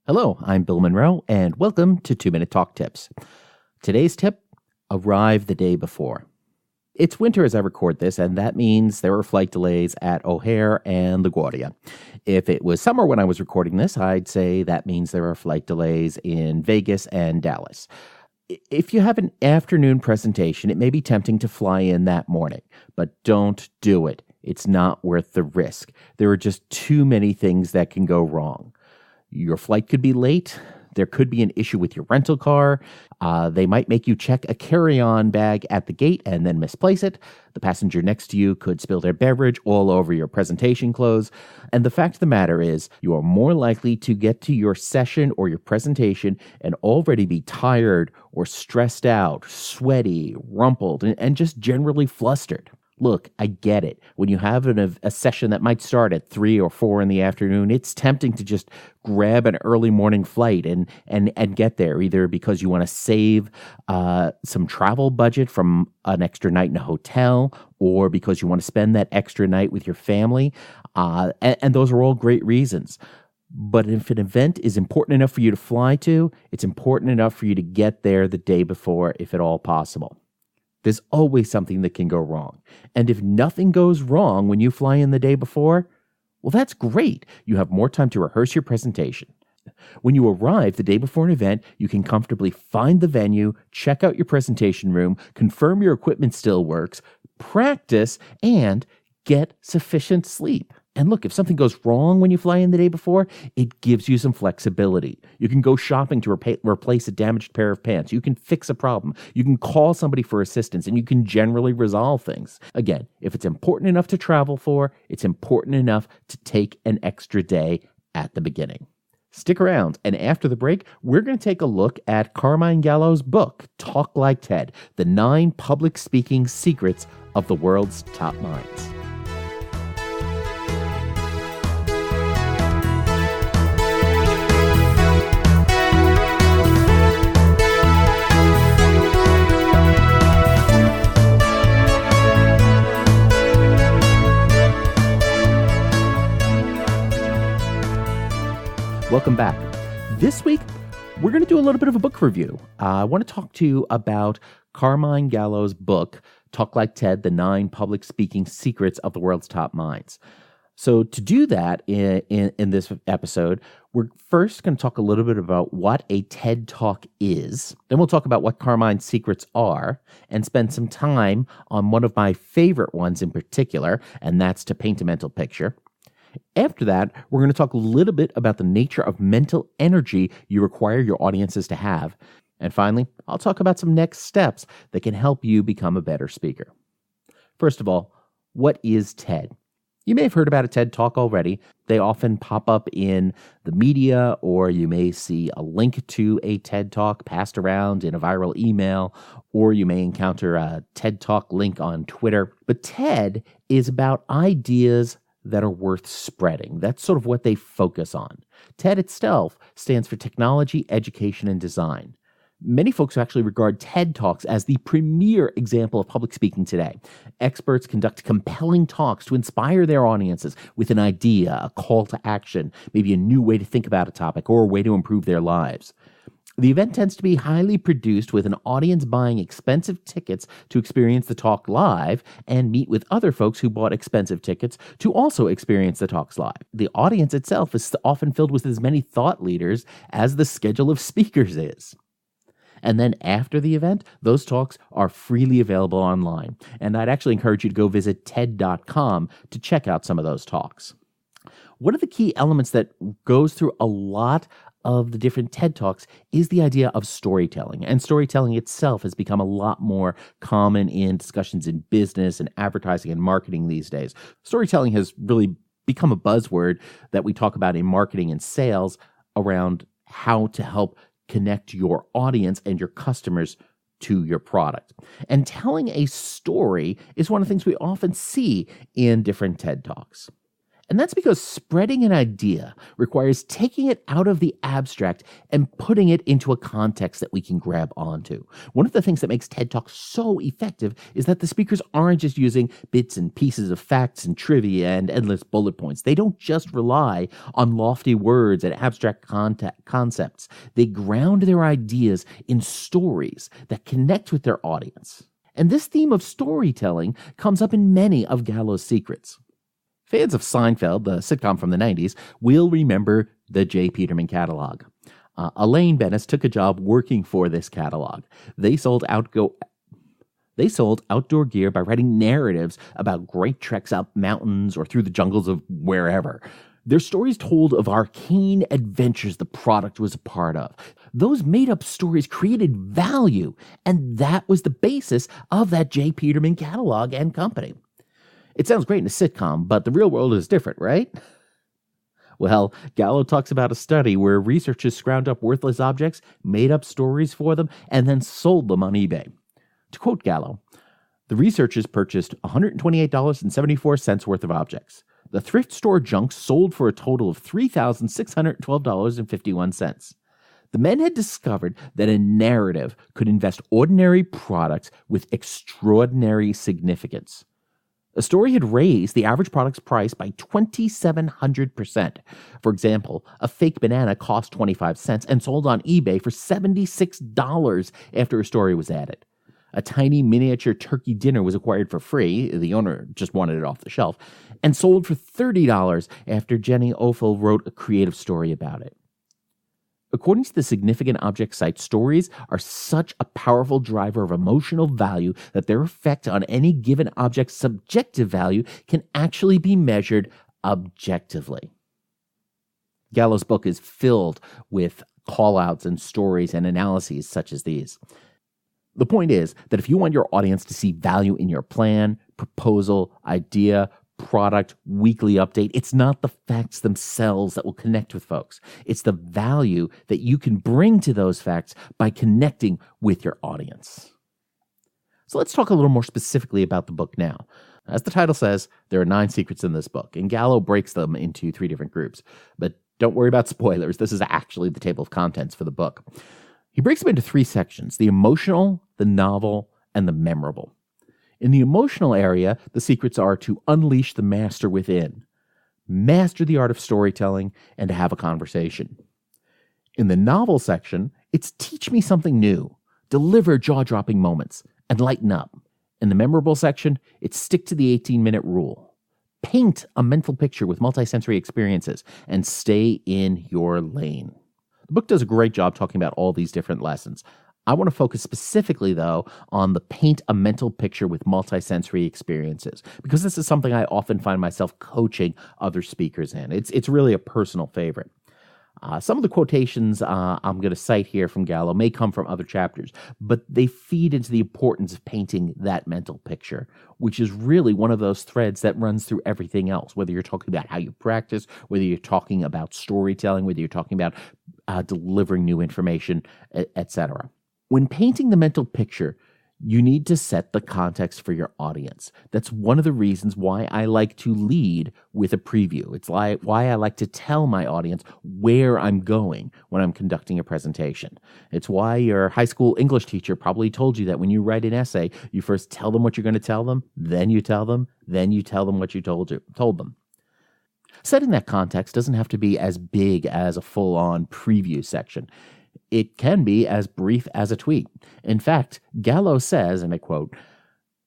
Hello, I'm Bill Monroe, and welcome to 2-Minute Talk Tips. Today's tip, arrive the day before. It's winter as I record this, and that means there are flight delays at O'Hare and LaGuardia. If it was summer when I was recording this, I'd say that means there are flight delays in Vegas and Dallas. If you have an afternoon presentation, it may be tempting to fly in that morning, but don't do it. It's not worth the risk. There are just too many things that can go wrong. Your flight could be late. There could be an issue with your rental car. They might make you check a carry-on bag at the gate and then misplace it. The passenger next to you could spill their beverage all over your presentation clothes. And the fact of the matter is, you are more likely to get to your session or your presentation and already be tired or stressed out, sweaty, rumpled, and just generally flustered. Look, I get it. When you have a session that might start at 3 or 4 in the afternoon, it's tempting to just grab an early morning flight and get there, either because you want to save some travel budget from an extra night in a hotel, or because you want to spend that extra night with your family. And those are all great reasons. But if an event is important enough for you to fly to, it's important enough for you to get there the day before, if at all possible. There's always something that can go wrong. And if nothing goes wrong when you fly in the day before, well, that's great. You have more time to rehearse your presentation. When you arrive the day before an event, you can comfortably find the venue, check out your presentation room, confirm your equipment still works, practice, and get sufficient sleep. And look, if something goes wrong when you fly in the day before, it gives you some flexibility. You can go shopping to replace a damaged pair of pants. You can fix a problem. You can call somebody for assistance, and you can generally resolve things. Again, if it's important enough to travel for, it's important enough to take an extra day at the beginning. Stick around, and after the break, we're going to take a look at Carmine Gallo's book, Talk Like TED, The 9 Public Speaking Secrets of the World's Top Minds. Welcome back. This week, we're going to do a little bit of a book review. I want to talk to you about Carmine Gallo's book, Talk Like TED, The 9 Public Speaking Secrets of the World's Top Minds. So to do that in this episode, we're first going to talk a little bit about what a TED Talk is. Then we'll talk about what Carmine's secrets are and spend some time on one of my favorite ones in particular, and that's to paint a mental picture. After that, we're going to talk a little bit about the nature of mental energy you require your audiences to have. And finally, I'll talk about some next steps that can help you become a better speaker. First of all, what is TED? You may have heard about a TED Talk already. They often pop up in the media, or you may see a link to a TED Talk passed around in a viral email, or you may encounter a TED Talk link on Twitter. But TED is about ideas that are worth spreading. That's sort of what they focus on. TED itself stands for Technology, Education, and Design. Many folks actually regard TED Talks as the premier example of public speaking today. Experts conduct compelling talks to inspire their audiences with an idea, a call to action, maybe a new way to think about a topic, or a way to improve their lives. The event tends to be highly produced, with an audience buying expensive tickets to experience the talk live and meet with other folks who bought expensive tickets to also experience the talks live. The audience itself is often filled with as many thought leaders as the schedule of speakers is. And then after the event, those talks are freely available online. And I'd actually encourage you to go visit TED.com to check out some of those talks. One of the key elements that goes through a lot of the different TED Talks is the idea of storytelling. And storytelling itself has become a lot more common in discussions in business and advertising and marketing these days. Storytelling has really become a buzzword that we talk about in marketing and sales around how to help connect your audience and your customers to your product. And telling a story is one of the things we often see in different TED Talks. And that's because spreading an idea requires taking it out of the abstract and putting it into a context that we can grab onto. One of the things that makes TED Talk so effective is that the speakers aren't just using bits and pieces of facts and trivia and endless bullet points. They don't just rely on lofty words and abstract concepts. They ground their ideas in stories that connect with their audience. And this theme of storytelling comes up in many of Gallo's secrets. Fans of Seinfeld, the sitcom from the 90s, will remember the J. Peterman catalog. Elaine Bennis took a job working for this catalog. They sold outdoor gear by writing narratives about great treks up mountains or through the jungles of wherever. Their stories told of arcane adventures the product was a part of. Those made-up stories created value, and that was the basis of that J. Peterman catalog and company. It sounds great in a sitcom, but the real world is different, right? Well, Gallo talks about a study where researchers scrounged up worthless objects, made up stories for them, and then sold them on eBay. To quote Gallo, the researchers purchased $128.74 worth of objects. The thrift store junk sold for a total of $3,612.51. The men had discovered that a narrative could invest ordinary products with extraordinary significance. A story had raised the average product's price by 2,700%. For example, a fake banana cost 25 cents and sold on eBay for $76 after a story was added. A tiny miniature turkey dinner was acquired for free, the owner just wanted it off the shelf, and sold for $30 after Jenny Ophel wrote a creative story about it. According to the Significant Object site, stories are such a powerful driver of emotional value that their effect on any given object's subjective value can actually be measured objectively. Gallo's book is filled with callouts and stories and analyses such as these. The point is that if you want your audience to see value in your plan, proposal, idea, product, weekly update, it's not the facts themselves that will connect with folks. It's the value that you can bring to those facts by connecting with your audience. So let's talk a little more specifically about the book now. As the title says, there are 9 secrets in this book, and Gallo breaks them into 3 different groups. But don't worry about spoilers. This is actually the table of contents for the book. He breaks them into 3 sections: the emotional, the novel, and the memorable. In the emotional area, the secrets are to unleash the master within, master the art of storytelling, and to have a conversation. In the novel section, it's teach me something new, deliver jaw-dropping moments, and lighten up. In the memorable section, it's stick to the 18-minute rule. Paint a mental picture with multisensory experiences, and stay in your lane. The book does a great job talking about all these different lessons. I want to focus specifically, though, on the paint a mental picture with multisensory experiences, because this is something I often find myself coaching other speakers in. It's really a personal favorite. Some of the quotations I'm going to cite here from Gallo may come from other chapters, but they feed into the importance of painting that mental picture, which is really one of those threads that runs through everything else, whether you're talking about how you practice, whether you're talking about storytelling, whether you're talking about delivering new information, etc. When painting the mental picture, you need to set the context for your audience. That's one of the reasons why I like to lead with a preview. It's why I like to tell my audience where I'm going when I'm conducting a presentation. It's why your high school English teacher probably told you that when you write an essay, you first tell them what you're going to tell them, then you tell them what you told them. Setting that context doesn't have to be as big as a full-on preview section. It can be as brief as a tweet. In fact, Gallo says, and I quote,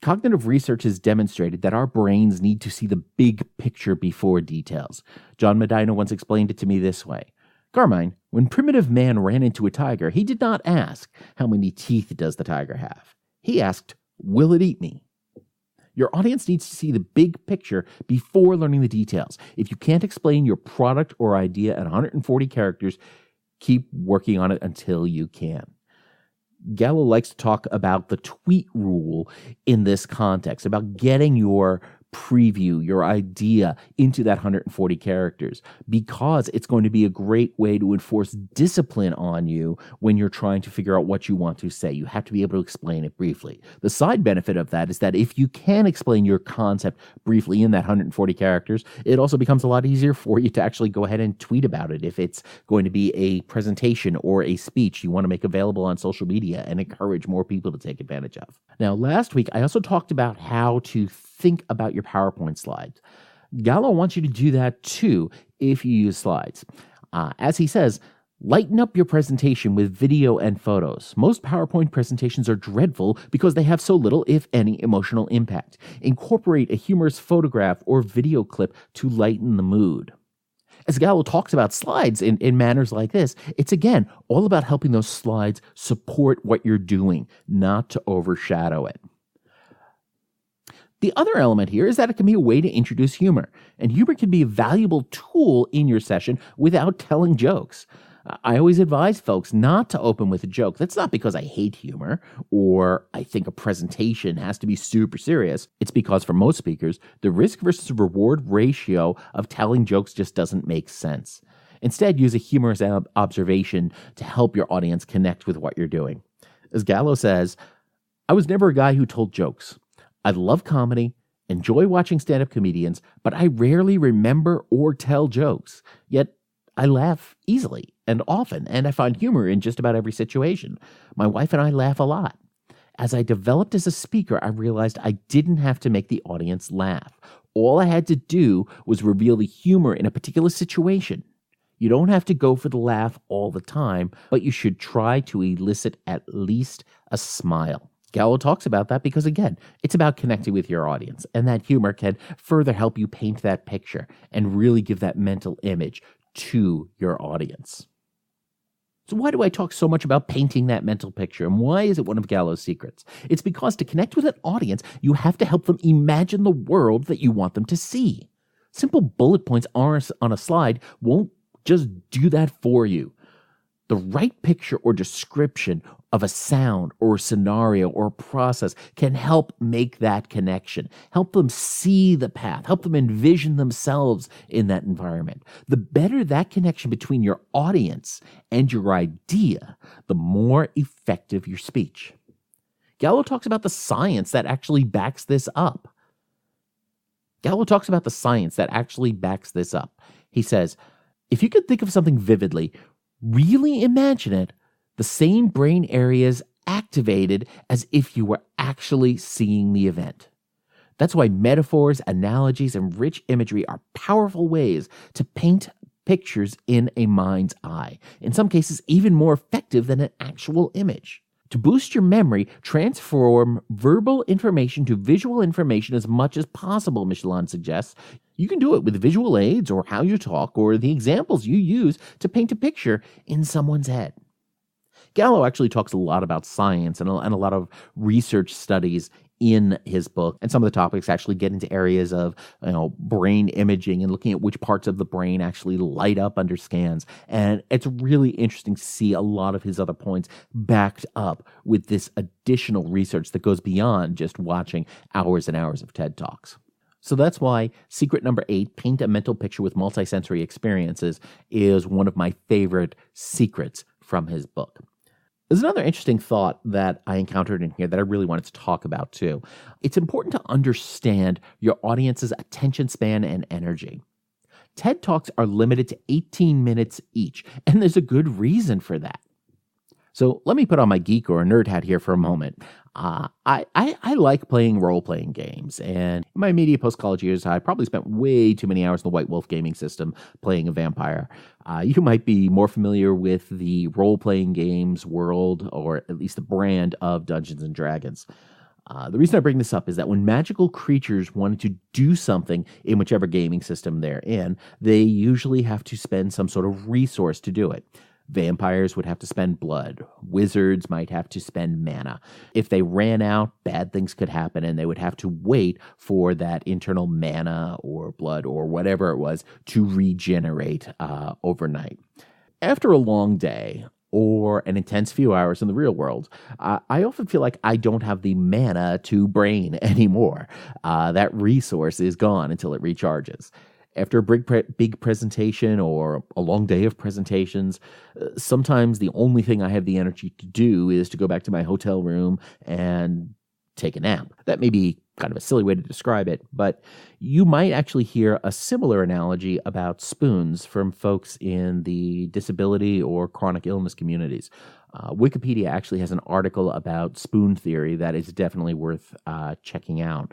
"Cognitive research has demonstrated that our brains need to see the big picture before details. John Medina once explained it to me this way. Carmine, when primitive man ran into a tiger, he did not ask, how many teeth does the tiger have? He asked, will it eat me? Your audience needs to see the big picture before learning the details. If you can't explain your product or idea in 140 characters, keep working on it until you can." Gallo likes to talk about the tweet rule in this context, about getting your preview your idea into that 140 characters, because it's going to be a great way to enforce discipline on you when you're trying to figure out what you want to say. You have to be able to explain it briefly. The side benefit of that is that if you can explain your concept briefly in that 140 characters, it also becomes a lot easier for you to actually go ahead and tweet about it. If it's going to be a presentation or a speech you want to make available on social media and encourage more people to take advantage of. Now, last week, I also talked about how to think about your PowerPoint slides. Gallo wants you to do that too if you use slides. As he says, lighten up your presentation with video and photos. Most PowerPoint presentations are dreadful because they have so little, if any, emotional impact. Incorporate a humorous photograph or video clip to lighten the mood. As Gallo talks about slides in manners like this, it's again all about helping those slides support what you're doing, not to overshadow it. The other element here is that it can be a way to introduce humor, and humor can be a valuable tool in your session without telling jokes. I always advise folks not to open with a joke. That's not because I hate humor or I think a presentation has to be super serious. It's because for most speakers, the risk versus reward ratio of telling jokes just doesn't make sense. Instead, use a humorous observation to help your audience connect with what you're doing. As Gallo says, I was never a guy who told jokes. I love comedy, enjoy watching stand-up comedians, but I rarely remember or tell jokes. Yet, I laugh easily and often, and I find humor in just about every situation. My wife and I laugh a lot. As I developed as a speaker, I realized I didn't have to make the audience laugh. All I had to do was reveal the humor in a particular situation. You don't have to go for the laugh all the time, but you should try to elicit at least a smile. Gallo talks about that because, again, it's about connecting with your audience, and that humor can further help you paint that picture and really give that mental image to your audience. So why do I talk so much about painting that mental picture, and why is it one of Gallo's secrets? It's because to connect with an audience, you have to help them imagine the world that you want them to see. Simple bullet points on a slide won't just do that for you. The right picture or description of a sound or a scenario or a process can help make that connection, help them see the path, help them envision themselves in that environment. The better that connection between your audience and your idea, the more effective your speech. Gallo talks about the science that actually backs this up. He says, if you could think of something vividly, really imagine it, the same brain areas activated as if you were actually seeing the event. That's why metaphors, analogies, and rich imagery are powerful ways to paint pictures in a mind's eye. In some cases, even more effective than an actual image. To boost your memory, transform verbal information to visual information as much as possible, Michelin suggests. You can do it with visual aids or how you talk or the examples you use to paint a picture in someone's head. Gallo actually talks a lot about science and a lot of research studies in his book, and some of the topics actually get into areas of brain imaging and looking at which parts of the brain actually light up under scans. And it's really interesting to see a lot of his other points backed up with this additional research that goes beyond just watching hours and hours of TED Talks. So that's why secret number 8, paint a mental picture with multisensory experiences, is one of my favorite secrets from his book. There's another interesting thought that I encountered in here that I really wanted to talk about too. It's important to understand your audience's attention span and energy. TED Talks are limited to 18 minutes each, and there's a good reason for that. So let me put on my geek or nerd hat here for a moment. I like playing role-playing games, and in my media post-college years, I probably spent way too many hours in the White Wolf gaming system playing a vampire. You might be more familiar with the role-playing games world, or at least the brand of Dungeons & Dragons. The reason I bring this up is that when magical creatures wanted to do something in whichever gaming system they're in, they usually have to spend some sort of resource to do it. Vampires would have to spend blood. Wizards might have to spend mana. If they ran out, bad things could happen, and they would have to wait for that internal mana or blood or whatever it was to regenerate overnight. After a long day, or an intense few hours in the real world, I often feel like I don't have the mana to brain anymore. That resource is gone until it recharges. After a big presentation or a long day of presentations, sometimes the only thing I have the energy to do is to go back to my hotel room and take a nap. That may be kind of a silly way to describe it, but you might actually hear a similar analogy about spoons from folks in the disability or chronic illness communities. Wikipedia actually has an article about spoon theory that is definitely worth checking out.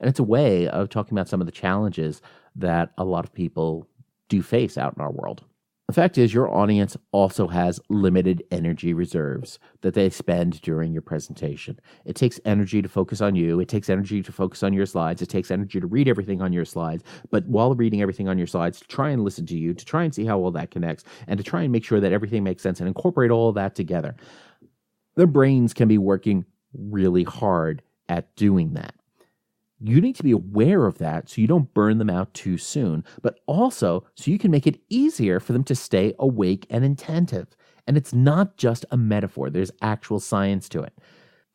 And it's a way of talking about some of the challenges that a lot of people do face out in our world. The fact is, your audience also has limited energy reserves that they spend during your presentation. It takes energy to focus on you. It takes energy to focus on your slides. It takes energy to read everything on your slides. But while reading everything on your slides, to try and listen to you, to try and see how all that connects, and to try and make sure that everything makes sense and incorporate all of that together. Their brains can be working really hard at doing that. You need to be aware of that so you don't burn them out too soon, but also so you can make it easier for them to stay awake and attentive. And it's not just a metaphor. There's actual science to it.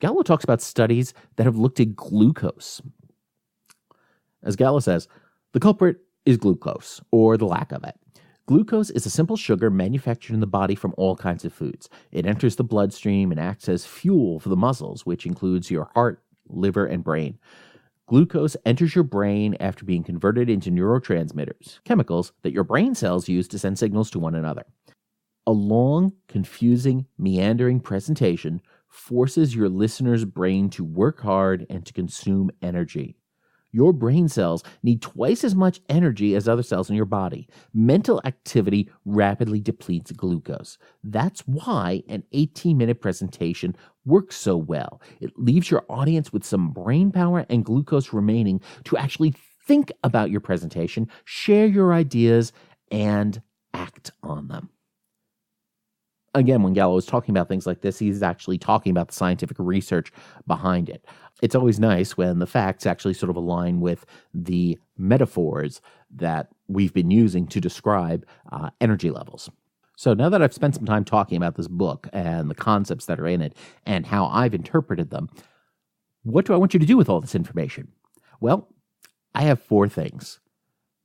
Gallo talks about studies that have looked at glucose. As Gallo says, the culprit is glucose, or the lack of it. Glucose is a simple sugar manufactured in the body from all kinds of foods. It enters the bloodstream and acts as fuel for the muscles, which includes your heart, liver, and brain. Glucose enters your brain after being converted into neurotransmitters, chemicals that your brain cells use to send signals to one another. A long, confusing, meandering presentation forces your listener's brain to work hard and to consume energy. Your brain cells need twice as much energy as other cells in your body. Mental activity rapidly depletes glucose. That's why an 18-minute presentation works so well. It leaves your audience with some brain power and glucose remaining to actually think about your presentation, share your ideas, and act on them. Again, when Gallo is talking about things like this, he's actually talking about the scientific research behind it. It's always nice when the facts actually sort of align with the metaphors that we've been using to describe energy levels. So now that I've spent some time talking about this book and the concepts that are in it and how I've interpreted them, what do I want you to do with all this information? Well, I have 4 things.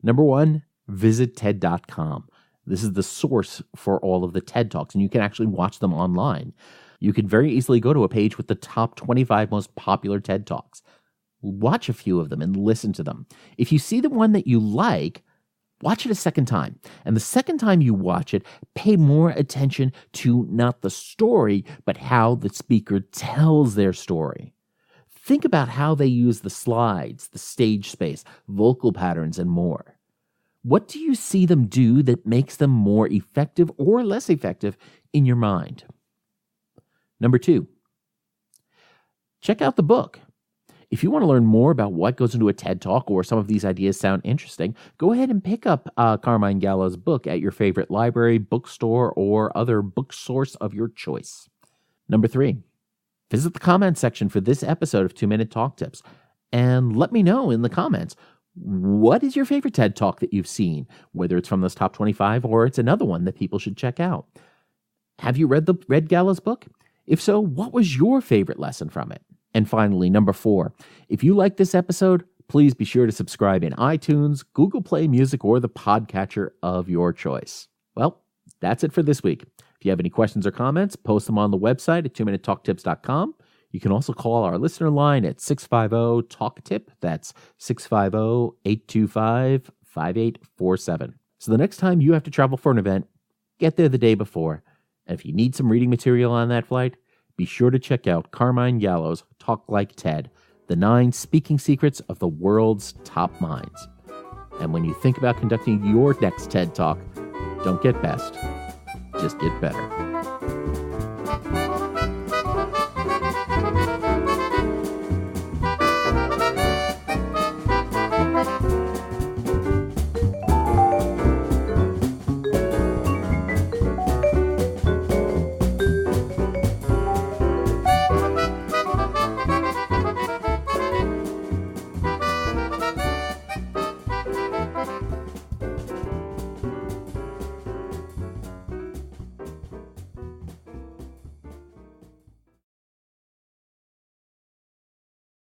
Number 1, visit TED.com. This is the source for all of the TED Talks, and you can actually watch them online. You can very easily go to a page with the top 25 most popular TED Talks. Watch a few of them and listen to them. If you see the one that you like, watch it a second time. And the second time you watch it, pay more attention to not the story, but how the speaker tells their story. Think about how they use the slides, the stage space, vocal patterns, and more. What do you see them do that makes them more effective or less effective in your mind? Number 2, check out the book. If you want to learn more about what goes into a TED Talk or some of these ideas sound interesting, go ahead and pick up Carmine Gallo's book at your favorite library, bookstore, or other book source of your choice. Number 3, visit the comments section for this episode of 2-Minute Talk Tips and let me know in the comments, what is your favorite TED Talk that you've seen, whether it's from this top 25 or it's another one that people should check out. Have you read Gallo's book? If so, what was your favorite lesson from it? And finally, number 4, if you like this episode, please be sure to subscribe in iTunes, Google Play Music, or the podcatcher of your choice. Well, that's it for this week. If you have any questions or comments, post them on the website at 2minutetalktips.com. You can also call our listener line at 650-TALK-TIP. That's 650-825-5847. So the next time you have to travel for an event, get there the day before. And if you need some reading material on that flight, be sure to check out Carmine Gallo's Talk Like TED, the 9 speaking secrets of the world's top minds. And when you think about conducting your next TED Talk, don't get best, just get better.